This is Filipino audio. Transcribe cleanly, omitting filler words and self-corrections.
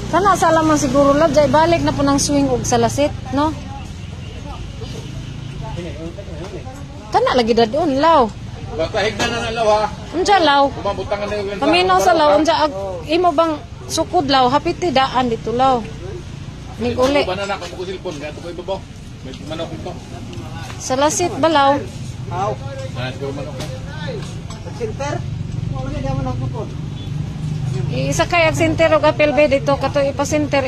Kana sa lamang siguro lab, jay balik na po ng swing og salasit, no? Kana lagi dadon law. Bakahig na law ha. Unsa law? Bumabutangan na yung Paminaw sa law unsa imo bang sukod law hapit daan dito law. Ning uli. Banana ko silpon gato ko ibabaw. May manok ito. Salasit ba law? Aw. Ko manok. Center? Wala na manok po. Isa kay ag center og apel bed dito kato ipa center